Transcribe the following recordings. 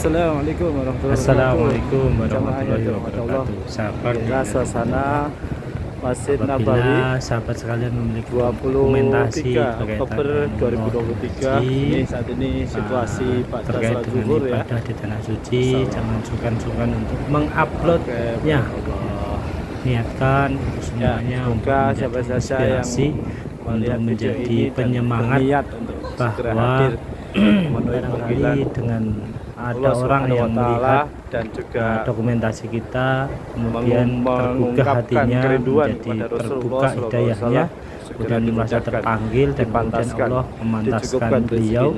Assalamualaikum warahmatullahi Assalamualaikum wabarakatuh. warahmatullahi wabarakatuh. Sahabat, Inilah suasana Masjid Nabawi apabila sahabat sekalian memiliki 23 dokumentasi Oktober 2023. Ini saat ini situasi pada terkait salat dengan zuhur ya. ibadah di tanah suci, jangan sungkan-sungkan untuk menguploadnya. Niatkan semuanya untuk semoga menjadi siapa saja yang inspirasi, untuk menjadi penyemangat bahwa barangkali dengan ada orang yang melihat dan juga dokumentasi kita, kemudian tergugah hatinya, menjadi terbuka hidayahnya, kemudian merasa terpanggil, dan kemudian Allah memantaskan beliau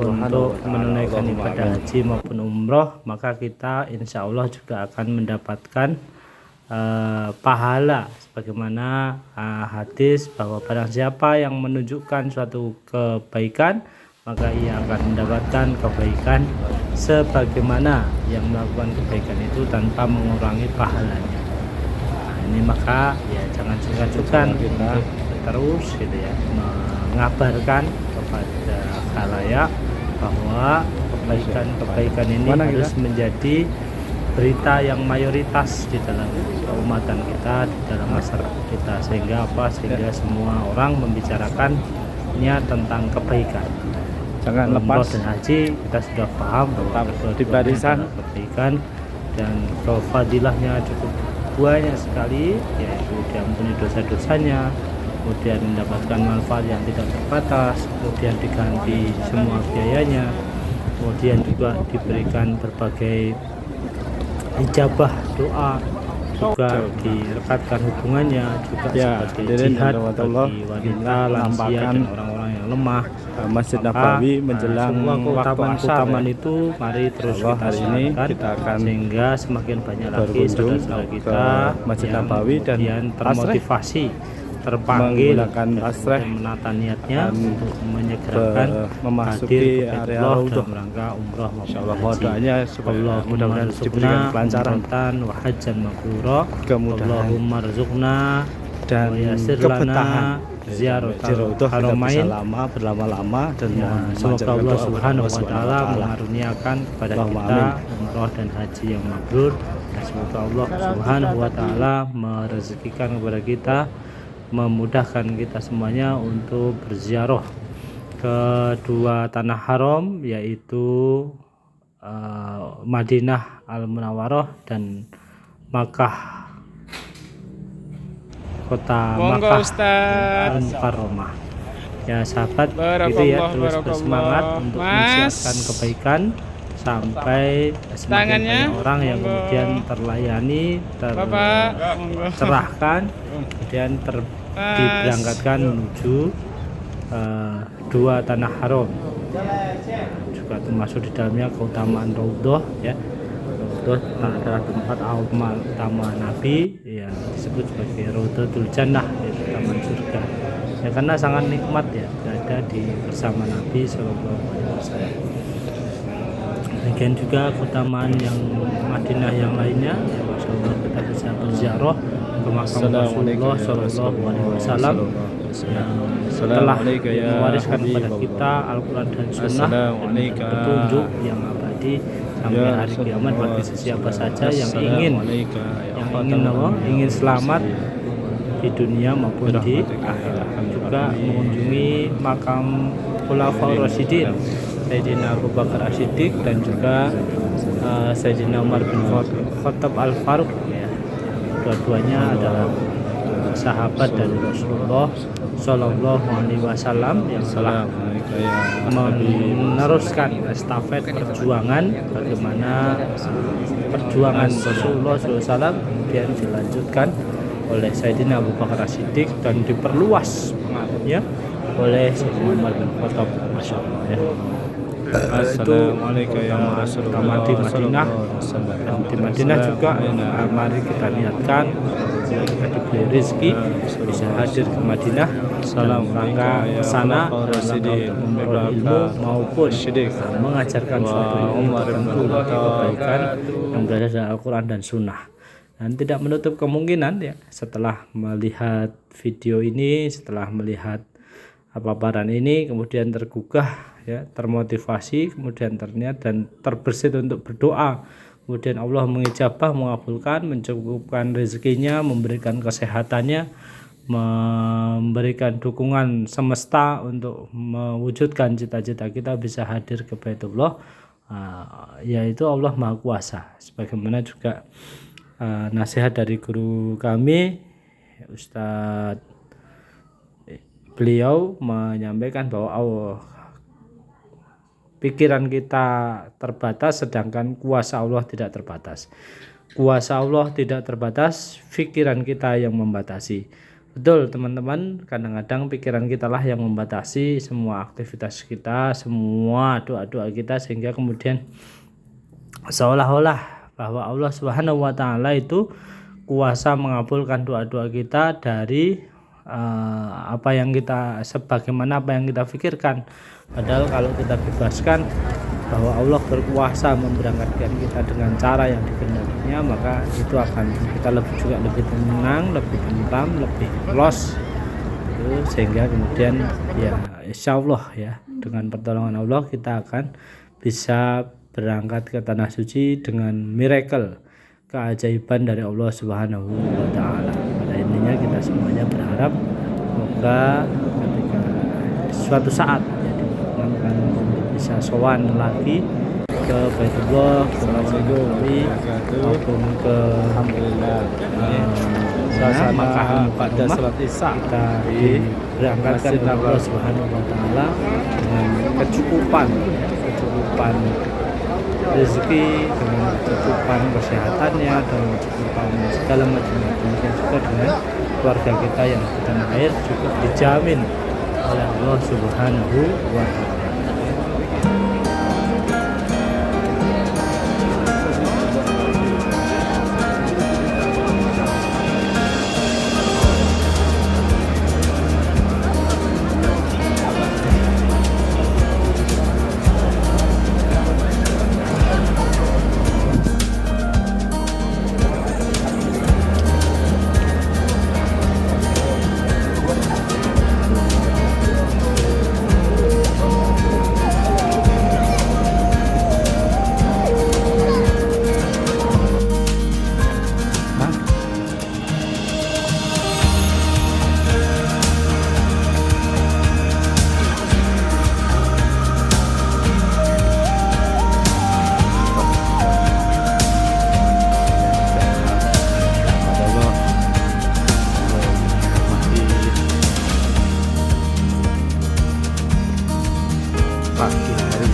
untuk menunaikan ibadah haji maupun umroh, maka kita insya Allah juga akan mendapatkan pahala sebagaimana hadis bahwa barang siapa yang menunjukkan suatu kebaikan maka ia akan mendapatkan kebaikan sebagaimana yang melakukan kebaikan itu tanpa mengurangi pahalanya. Nah, ini maka ya jangan sungkan-sungkan kita terus gitu ya mengabarkan kepada khalayak bahwa kebaikan ini harus menjadi berita yang mayoritas di dalam keumatan kita, di dalam masyarakat kita, sehingga semua orang membicarakannya tentang kebaikan. Jangan lepas dan haji kita sudah paham tetap di barisan kebaikan dan fadilahnya cukup banyak sekali, yaitu diampuni dosa-dosanya, kemudian mendapatkan manfaat yang tidak terbatas, kemudian diganti semua biayanya, kemudian juga diberikan berbagai ijabah doa, juga direkatkan hubungannya, juga sebagai jihad bagi wanita, lansia, dan orang-orang yang lemah. Masjid Nabawi menjelang keutamaan itu mari terus kita siarkan sehingga semakin banyak lagi saudara-saudara kita Masjid Nabawi dan termotivasi, terpanggil, asreh menata niatnya untuk menyegerakan memasuki area dalam rangka umroh maupun doanya supaya mudah-mudahan diberikan kelancaran wa hajjan mabrura, kemudahan Allahumma rzuqna dan kebetahan ziaratul haramain berlama-lama dan semoga Allah Subhanahu wa taala mengaruniakan kepada kita umroh dan haji yang mabrur, dan semoga Allah Subhanahu wa taala merezekikan kepada kita, memudahkan kita semuanya untuk berziarah ke dua tanah haram, yaitu Madinah Al-Munawwarah dan Makkah, kota Makkah Al-Mukarramah. Ya sahabat, itu ya, terus bersemangat untuk mensiarkan kebaikan sampai semakin banyak orang yang kemudian terlayani, tercerahkan, kemudian diberangkatkan menuju dua tanah haram. Juga termasuk di dalamnya keutamaan Raudhah ya. Raudhah adalah tempat utama Nabi yang disebut sebagai Raudhatul Jannah, yaitu taman surga. Ya karena sangat nikmat ya berada di bersama Nabi Sallallahu Alaihi Wasallam. Demikian juga keutamaan yang Madinah yang lainnya, ya Masya Allah, kita bisa berziarah ke makam Rasulullah Sallallahu Alaihi Wasallam yang telah mewariskan kepada kita Al-Quran dan Sunnah, petunjuk yang abadi sampai hari kiamat bagi siapa saja yang ingin selamat di dunia maupun di akhirat. Juga mengunjungi makam Khulafaur Rasyidin, Sayyidina Abu Bakar As-Siddiq dan juga Sayyidina Umar bin Khattab Al-Faruq ya. Dua-duanya adalah sahabat dari Rasulullah Shallallahu Alaihi Wasallam yang telah meneruskan estafet perjuangan, bagaimana perjuangan Rasulullah SAW kemudian dilanjutkan oleh Sayyidina Abu Bakar As-Siddiq dan diperluas pengaruhnya oleh Sayyidina Umar bin Khattab, Masya Allah ya. Itu utama di Madinah, dan di Madinah juga mari kita niatkan kita diberi rezeki bisa hadir ke Madinah dalam rangka kesana memperoleh ilmu maupun mengajarkan suatu ilmu tertentu kebaikan yang berada dalam Al-Quran dan Sunnah. Dan tidak menutup kemungkinan ya, setelah melihat video ini, setelah melihat paparan ini, kemudian tergugah ya, termotivasi, kemudian terniat dan terbersit untuk berdoa. Kemudian Allah mengijabah, mengabulkan, mencukupkan rezekinya, memberikan kesehatannya, memberikan dukungan semesta untuk mewujudkan cita-cita kita bisa hadir ke Baitullah, yaitu Allah Maha Kuasa. Sebagaimana juga nasihat dari guru kami Ustadz, beliau menyampaikan bahwa pikiran kita terbatas sedangkan kuasa Allah tidak terbatas. Kuasa Allah tidak terbatas, pikiran kita yang membatasi. Betul teman-teman, kadang-kadang pikiran kita lah yang membatasi semua aktivitas kita, semua doa-doa kita, sehingga kemudian seolah-olah bahwa Allah Subhanahu wa taala itu kuasa mengabulkan doa-doa kita dari sebagaimana apa yang kita pikirkan. Padahal kalau kita bebaskan bahwa Allah berkuasa memberangkatkan kita dengan cara yang dikehendakinya, maka itu akan kita lebih tenang, lebih tentram, lebih los, sehingga kemudian ya insya Allah ya dengan pertolongan Allah kita akan bisa berangkat ke tanah suci dengan miracle, keajaiban dari Allah Subhanahu wa taala. Pada intinya kita semuanya berharap semoga ketika suatu saat ya dimungkinkan untuk bisa sowan lagi ke Baitullah, ke Nabi maupun ke Alhamdulillah. Makkah pada salat Isya kita diberangkatkan oleh Allah Subhanahu wa taala dengan kecukupan rezeki, dengan kecukupan kesehatannya, dan kecukupan segala macamnya. Demikian juga dengan keluarga kita yang di tanah air cukup dijamin oleh Allah Subhanahu wa taala. Pagi hari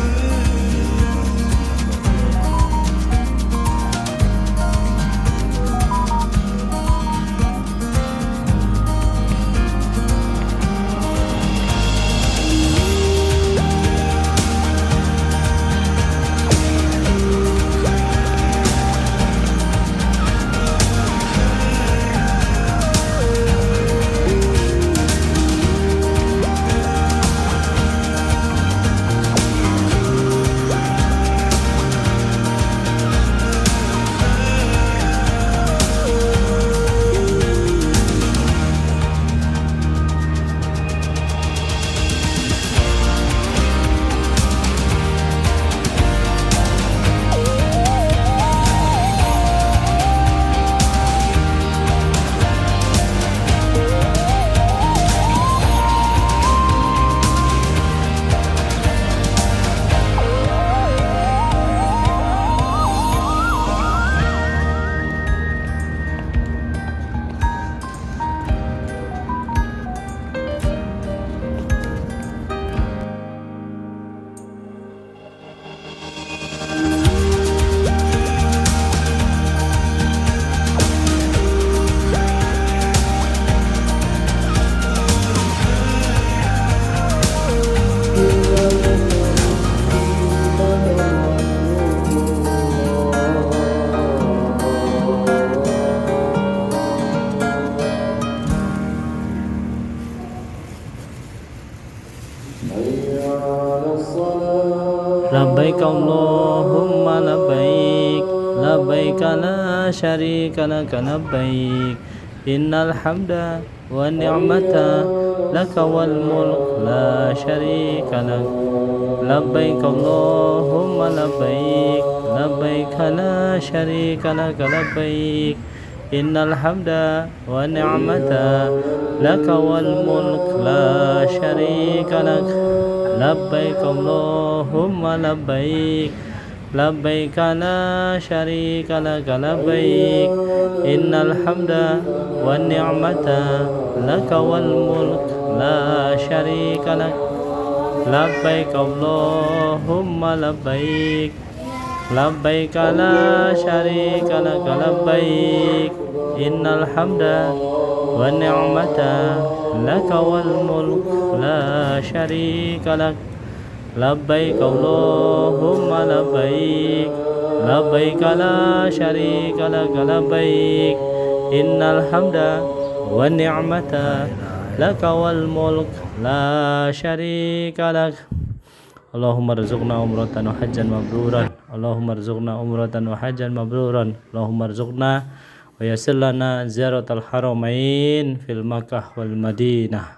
Labbaik Allahumma labbaik, labbaik la syarika laka labbaik, innal hamda wa ni'mata laka wal mulk la syarika lak, labbaik Allahumma labbaik labbaik la syarika lak labbaik innal hamda wa ni'mata laka wal mulk la syarika lak labbaik Allahumma labbaik labbaik la syarika lak labbaik innal hamda wa ni'mata laka wal mulk la syarika lak labbaik Allahumma labbaik labbaik la syarika lak labbaik innal hamda wa ni'mata laka wal mulk la syarika lak labbaik Allahumma labbaik labbaik la syarika lak labbaik innal hamda wa ni'mata laka wal mulk la syarika lak. Allahumma rzuqna umratan wa hajjan mabruran. Allahumma rzuqna umratan wa hajjan mabruran. Allahumma rzuqna wa yassir lana ziyaratal haramain fil Makkah wal Madinah.